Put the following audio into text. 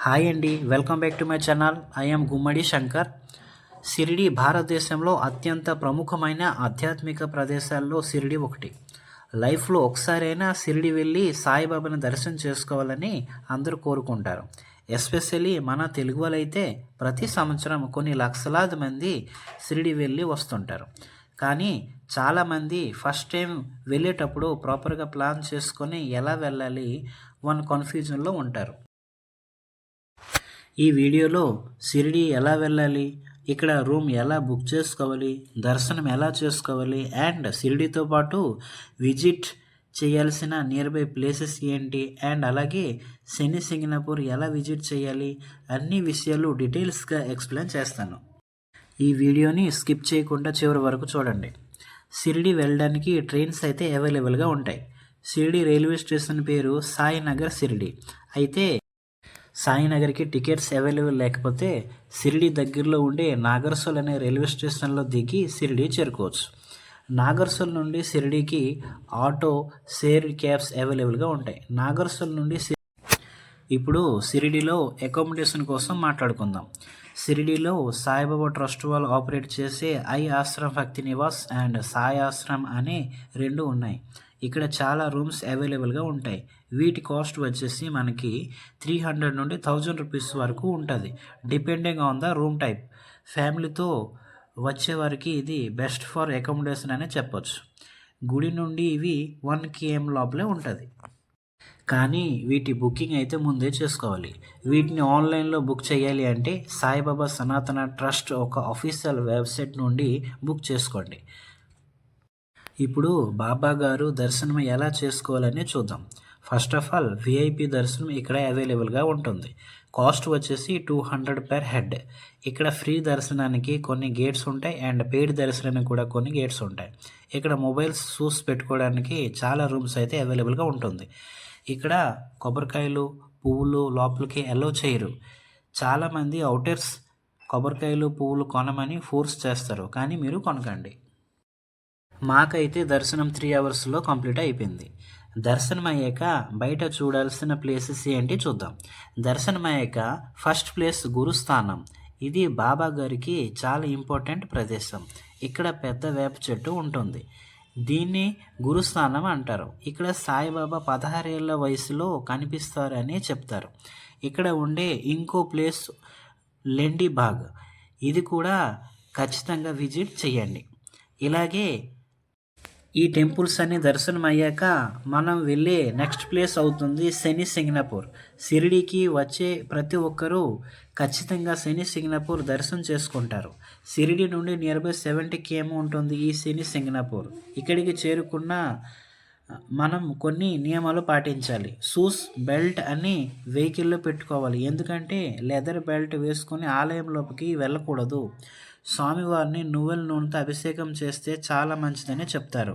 Hi అండి, welcome back to my channel. I'm Gummadi Shankar. Shirdi భారతదేశంలో అత్యంత ప్రముఖమైన ఆధ్యాత్మిక ప్రదేశాల్లో షిరిడి ఒకటి. లైఫ్లో ఒకసారైనా షిరిడి వెళ్ళి సాయిబాబాని దర్శనం చేసుకోవాలని అందరూ కోరుకుంటారు. ఎస్పెషల్లీ మన తెలుగు వాళ్ళైతే ప్రతి సంవత్సరం కొన్ని లక్షలాది మంది షిరిడి వెళ్ళి వస్తుంటారు. కానీ చాలామంది ఫస్ట్ టైం వెళ్ళేటప్పుడు ప్రాపర్గా ప్లాన్ చేసుకొని ఎలా వెళ్ళాలి కన్ఫ్యూజన్లో ఉంటారు. ఈ వీడియోలో షిరిడి ఎలా వెళ్ళాలి, ఇక్కడ రూమ్ ఎలా బుక్ చేసుకోవాలి, దర్శనం ఎలా చేసుకోవాలి అండ్ షిరిడితో పాటు విజిట్ చేయాల్సిన నియర్ బై ప్లేసెస్ ఏంటి అండ్ అలాగే శని సింగనాపూర్ ఎలా విజిట్ చేయాలి అన్ని విషయాలు డీటెయిల్స్గా ఎక్స్ప్లెయిన్ చేస్తాను. ఈ వీడియోని స్కిప్ చేయకుండా చివరి వరకు చూడండి. షిరిడి వెళ్ళడానికి ట్రైన్స్ అయితే అవైలబుల్గా ఉంటాయి. షిరిడి రైల్వే స్టేషన్ పేరు సాయినగర్ షిరిడి. అయితే సాయినగర్కి టికెట్స్ అవైలబుల్ లేకపోతే షిరిడి దగ్గరలో ఉండే నాగర్సోల్ అనే రైల్వే స్టేషన్లో దిగి షిరిడి చేరుకోవచ్చు. నాగర్సోల్ నుండి షిరిడికి ఆటో, షేర్ క్యాబ్స్ అవైలబుల్గా ఉంటాయి. నాగర్సోల్ నుండి ఇప్పుడు షిరిడిలో అకామిడేషన్ కోసం మాట్లాడుకుందాం. షిరిడిలో సాయిబాబా ట్రస్ట్ వాళ్ళు ఆపరేట్ చేసే ఐ ఆశ్రమ్ భక్తి నివాస్ అండ్ సాయి ఆశ్రమ్ అనే రెండు ఉన్నాయి. ఇక్కడ చాలా రూమ్స్ అవైలబుల్గా ఉంటాయి. వీటి కాస్ట్ వచ్చేసి మనకి 300 నుండి 1000 రూపీస్ వరకు ఉంటుంది, depending on the room type. ఫ్యామిలీతో వచ్చేవారికి ఇది బెస్ట్ ఫర్ అకామిడేషన్ అనే చెప్పొచ్చు. గుడి నుండి ఇవి 1 km లోపలే ఉంటుంది. కానీ వీటి బుకింగ్ అయితే ముందే చేసుకోవాలి. వీటిని ఆన్లైన్లో బుక్ చేయాలి అంటే సాయిబాబా సనాతన ట్రస్ట్ ఒక అఫీషియల్ వెబ్సైట్ నుండి బుక్ చేసుకోండి. ఇప్పుడు బాబా గారు దర్శనం ఎలా చేసుకోవాలని చూద్దాం. ఫస్ట్ ఆఫ్ ఆల్ విఐపి దర్శనం ఇక్కడ అవైలబుల్గా ఉంటుంది. కాస్ట్ వచ్చేసి 200 per head. ఇక్కడ ఫ్రీ దర్శనానికి కొన్ని గేట్స్ ఉంటాయి అండ్ పెయిడ్ దర్శనానికి కూడా కొన్ని గేట్స్ ఉంటాయి. ఇక్కడ మొబైల్స్ షూస్ పెట్టుకోవడానికి చాలా రూమ్స్ అయితే అవైలబుల్గా ఉంటుంది. ఇక్కడ కొబ్బరికాయలు, పువ్వులు లోపలికి అలో చేయరు. చాలామంది అవుటర్స్ కొబ్బరికాయలు, పువ్వులు కొనమని ఫోర్స్ చేస్తారు, కానీ మీరు కొనకండి. మాకైతే దర్శనం 3 అవర్స్లో కంప్లీట్ అయిపోయింది. దర్శనం అయ్యాక బయట చూడాల్సిన ప్లేసెస్ ఏంటి చూద్దాం. దర్శనం అయ్యాక ఫస్ట్ ప్లేస్ గురుస్థానం. ఇది బాబా గారికి చాలా ఇంపార్టెంట్ ప్రదేశం. ఇక్కడ పెద్ద వేప చెట్టు ఉంటుంది. దీన్ని గురుస్థానం అంటారు. ఇక్కడ సాయిబాబా 16 ఏళ్ల వయసులో కనిపిస్తారని చెప్తారు. ఇక్కడ ఉండే ఇంకో ప్లేస్ లెండి బాగ్. ఇది కూడా ఖచ్చితంగా విజిట్ చేయండి. ఇలాగే ఈ టెంపుల్స్ అన్ని దర్శనం అయ్యాక మనం వెళ్ళే నెక్స్ట్ ప్లేస్ అవుతుంది శని సింగనాపూర్. షిరిడీకి వచ్చే ప్రతి ఒక్కరూ ఖచ్చితంగా శని సింగనాపూర్ దర్శనం చేసుకుంటారు. షిరిడి నుండి నియర్ బై 70 km ఉంటుంది ఈ శని సింగనాపూర్. ఇక్కడికి చేరుకున్న మనం కొన్ని నియమాలు పాటించాలి. షూస్, బెల్ట్ అన్ని వెహికల్లో పెట్టుకోవాలి. ఎందుకంటే లెదర్ బెల్ట్ వేసుకొని ఆలయంలోకి వెళ్ళకూడదు. స్వామివారిని నువ్వుల నూనెతో అభిషేకం చేస్తే చాలా మంచిదని చెప్తారు.